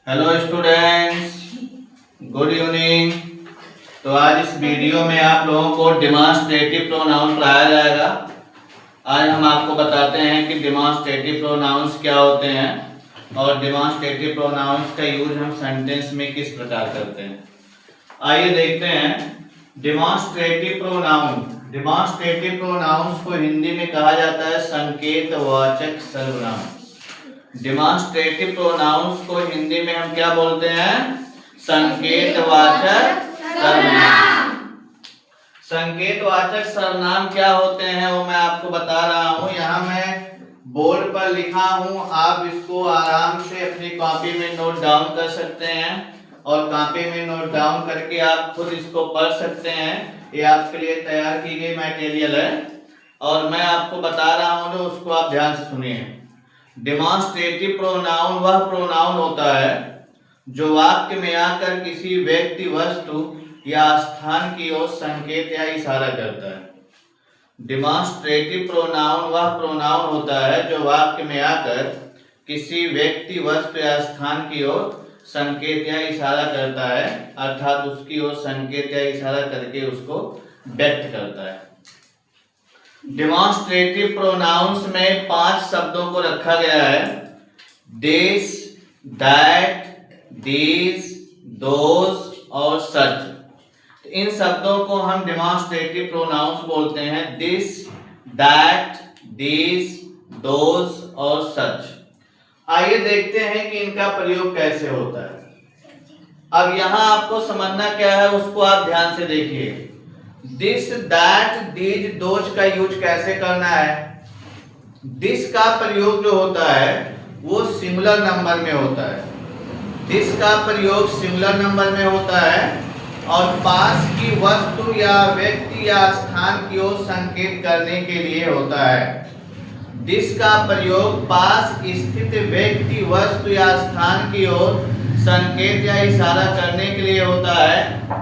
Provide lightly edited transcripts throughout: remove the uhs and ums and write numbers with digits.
Hello students, good evening. तो आज इस वीडियो में आप लोगों को डेमॉन्स्ट्रेटिव प्रोनाउन पढ़ाया जाएगा। आज हम आपको बताते हैं कि डेमॉन्स्ट्रेटिव प्रोनाउंस क्या होते हैं और डेमॉन्स्ट्रेटिव प्रोनाउंस का यूज हम सेंटेंस में किस प्रकार करते हैं। आइए देखते हैं डेमॉन्स्ट्रेटिव प्रोनाउन। डेमॉन्स्ट्रेटिव प्रोनाउंस को हिंदी में कहा जाता है संकेतवाचक सर्वनाम। डेमॉन्स्ट्रेटिव प्रोनाउंस को हिंदी में हम क्या बोलते हैं? संकेतवाचक सर्वनाम। संकेतवाचक सर्वनाम क्या होते हैं वो मैं आपको बता रहा हूं। यहाँ मैं बोर्ड पर लिखा हूं, आप इसको आराम से अपनी कॉपी में नोट डाउन कर सकते हैं और कॉपी में नोट डाउन करके आप खुद इसको पढ़ सकते हैं। ये आपके लिए तैयार की गई मटेरियल है और मैं आपको बता रहा हूं तो उसको आप ध्यान से सुनिए। डेमॉन्स्ट्रेटिव प्रोनाउन वह प्रोनाउन होता है जो वाक्य में आकर किसी व्यक्ति, वस्तु या स्थान की ओर संकेत या इशारा करता है। डेमॉन्स्ट्रेटिव प्रोनाउन वह प्रोनाउन होता है जो वाक्य में आकर किसी व्यक्ति, वस्तु या स्थान की ओर संकेत या इशारा करता है, अर्थात उसकी ओर संकेत या इशारा करके उसको व्यक्त करता है। डेमॉन्स्ट्रेटिव प्रोनाउंस में 5 शब्दों को रखा गया है। दिस, दैट, दीज, दोज और सच। इन शब्दों को हम डेमॉन्स्ट्रेटिव प्रोनाउंस बोलते हैं। दिस, दैट, दीज, दोज और सच। आइए देखते हैं कि इनका प्रयोग कैसे होता है। अब यहां आपको समझना क्या है उसको आप ध्यान से देखिए। दिस, दैट, दीज, दोज का यूज कैसे करना है? दिस का प्रयोग जो होता है वो सिंगुलर नंबर में होता है। दिस का प्रयोग सिंगुलर नंबर में होता है और पास की वस्तु या व्यक्ति या स्थान की ओर संकेत करने के लिए होता है। दिस का प्रयोग पास स्थित व्यक्ति, वस्तु या स्थान की ओर संकेत या इशारा करने के लिए होता है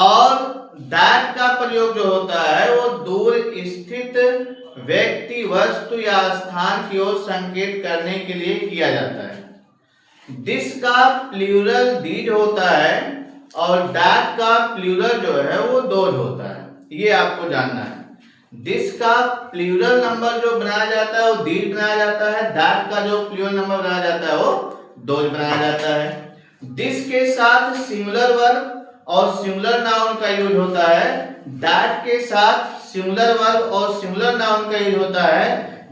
और दैट का प्रयोग जो होता है वो दूर स्थित व्यक्ति, वस्तु या स्थान की ओर संकेत करने के लिए किया जाता है। दिस का प्लूरल दीज होता है और दैट का प्लूरल जो है वो दोज होता है। ये आपको जानना है। दिस का प्लूरल नंबर जो बनाया जाता है वो दीज बनाया जाता है। दैट का जो प्लूरल नंबर बनाया जाता है वो दोज बनाया जाता है। दिस के साथ सिंगुलर वर्ब और सिंगुलर नाउन का यूज होता है। दैट के साथ सिंगुलर वर्ब और सिंगुलर नाउन का यूज होता है।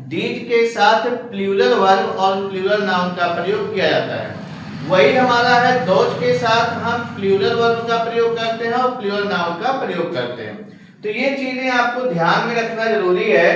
दीज के साथ प्लूरल वर्ब और प्लूरल नाउन का प्रयोग किया जाता है। वही हमारा है दोज के साथ हम प्लूरल वर्ब का प्रयोग करते हैं और प्लूरल नाउन का प्रयोग करते हैं। तो ये चीजें आपको ध्यान में रखना जरूरी है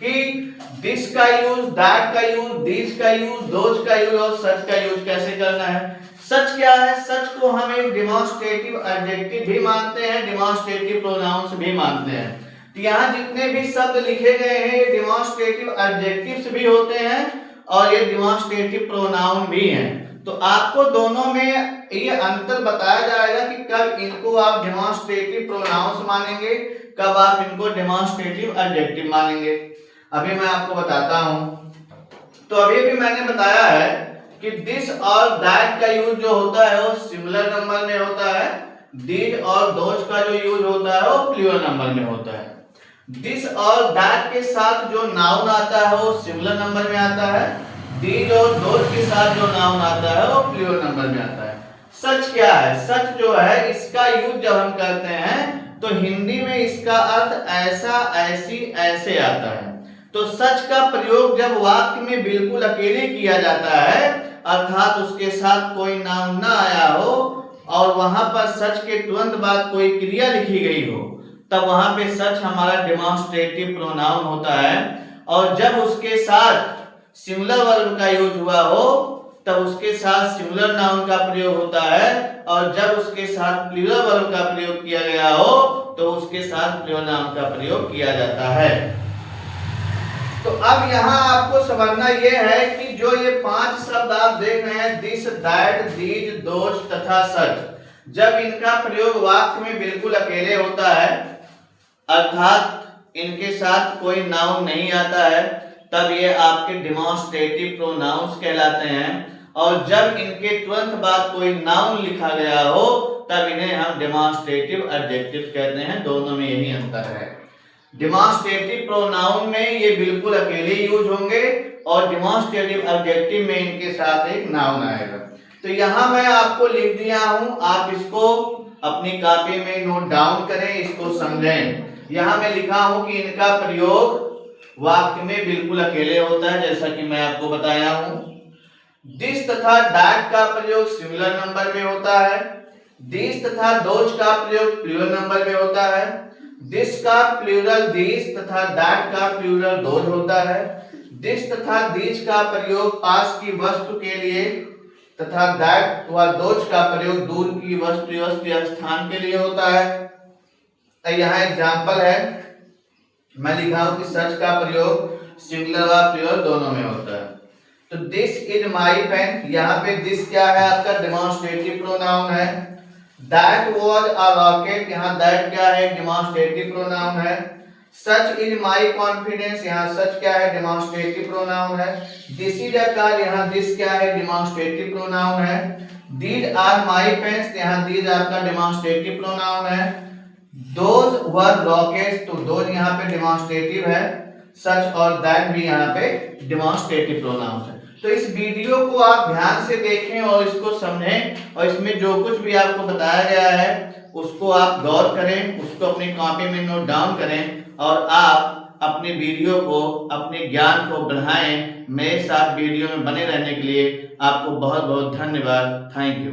कि दिस का यूज, दैट का यूज, दिस का यूज, दोज का यूज और सच का यूज कैसे करना है। सच क्या है? सच को हम एक डेमॉन्स्ट्रेटिव एडजेक्टिव भी मानते हैं, डेमॉन्स्ट्रेटिव प्रोनाउंस भी मानते हैं। तो यहाँ जितने भी शब्द लिखे गए हैं ये डेमॉन्स्ट्रेटिव एडजेक्टिव्स भी होते हैं और ये डेमॉन्स्ट्रेटिव प्रोनाउन भी हैं। तो आपको दोनों में ये अंतर बताया जाएगा कि कब इनको आप डेमॉन्स्ट्रेटिव प्रोनाउंस मानेंगे, कब आप इनको डेमॉन्स्ट्रेटिव एडजेक्टिव मानेंगे। अभी मैं आपको बताता हूं। तो अभी भी मैंने बताया है कि दिस और दैट का यूज जो होता है वो सिंगुलर नंबर में होता है। दीज और दोज का जो यूज होता है वो प्लूरल नंबर में होता है। दिस और दैट के साथ जो नाउन आता है वो सिंगुलर नंबर में आता है। दीज और दोज के साथ जो नाउन आता है वो प्लूरल नंबर में आता है। सच क्या है? सच जो है इसका यूज जब हम करते हैं तो हिंदी में इसका अर्थ ऐसा, ऐसी, ऐसे आता है। तो सच का प्रयोग जब वाक्य में बिल्कुल अकेले किया जाता है, अर्थात उसके साथ कोई नाउन ना आया हो और वहां पर सच के तुरंत बाद कोई क्रिया लिखी गई हो, तब वहां पे सच हमारा डेमॉन्स्ट्रेटिव प्रोनाउन होता है। और जब उसके साथ सिंगुलर वर्ब का यूज हुआ हो तब उसके साथ सिंगुलर नाउन का प्रयोग होता है और जब उसके साथ प्लूरल वर्ब का प्रयोग किया गया हो तो उसके साथ प्लूरल नाउन का प्रयोग किया जाता है। तो अब यहाँ आपको समझना यह है कि जो ये 5 शब्द आप देख रहे हैं, दिस, दैट, दीज, दोज तथा सच, जब इनका प्रयोग वाक्य में बिल्कुल अकेले होता है, अर्थात इनके साथ कोई नाउन नहीं आता है, तब ये आपके डेमॉन्स्ट्रेटिव प्रोनाउंस कहलाते हैं। और जब इनके तुरंत बाद कोई नाउन लिखा गया हो तब इन्हें हम डेमोंस्ट्रेटिव एडजेक्टिव कहते हैं। दोनों में यही अंतर है। डेमोंस्ट्रेटिव प्रोनाउन में ये बिल्कुल अकेले यूज होंगे और डेमोंस्ट्रेटिव एडजेक्टिव में इनके साथ एक नाउन आएगा। तो यहाँ मैं आपको लिख दिया हूं, आप इसको अपनी कॉपी में नोट डाउन करें, इसको समझें। यहाँ मैं लिखा हूं कि इनका प्रयोग वाक्य में बिल्कुल अकेले होता है, जैसा कि मैं आपको बताया हूं। दिस तथा दैट का प्रयोग सिंगुलर नंबर में होता है। दिस तथा दोज का प्रयोग प्लूरल नंबर में होता है। दिस का प्लूरल दिस तथा दैट का प्लूरल दोज होता है। दिस तथा दीज का प्रयोग पास की वस्तु के लिए तथा दैट व दोज का प्रयोग दूर की वस्तु या स्थान के लिए होता है। यहाँ एग्जांपल है, मैं लिखा हूं कि सच का प्रयोग सिंगुलर व प्लूरल दोनों में होता है। तो दिस इज माई पेन, यहाँ पे दिस क्या है आपका डेमोंस्ट्रेटिव प्रोनाउन है। दैट वाज अ रॉकेट, यहाँ दैट क्या है डेमोंस्ट्रेटिव प्रोनाउन है। सच इज माई कॉन्फिडेंस, यहाँ सच क्या है डेमोंस्ट्रेटिव प्रोनाउन है। दिस इज अ कार, यहाँ दिस क्या है डेमोंस्ट्रेटिव प्रोनाउन है। दीज आर माई पेन्स, यहाँ दीज आपका डेमोंस्ट्रेटिव प्रोनाउन है। दोज वर रॉकेट्स, तो दोज यहाँ पे डेमोंस्ट्रेटिव है। सच और दैट भी यहाँ पे डेमोंस्ट्रेटिव प्रोनाउन है। तो इस वीडियो को आप ध्यान से देखें और इसको समझें और इसमें जो कुछ भी आपको बताया गया है उसको आप गौर करें, उसको अपनी कॉपी में नोट डाउन करें और आप अपने वीडियो को, अपने ज्ञान को बढ़ाएं। मेरे साथ वीडियो में बने रहने के लिए आपको बहुत बहुत धन्यवाद। Thank you.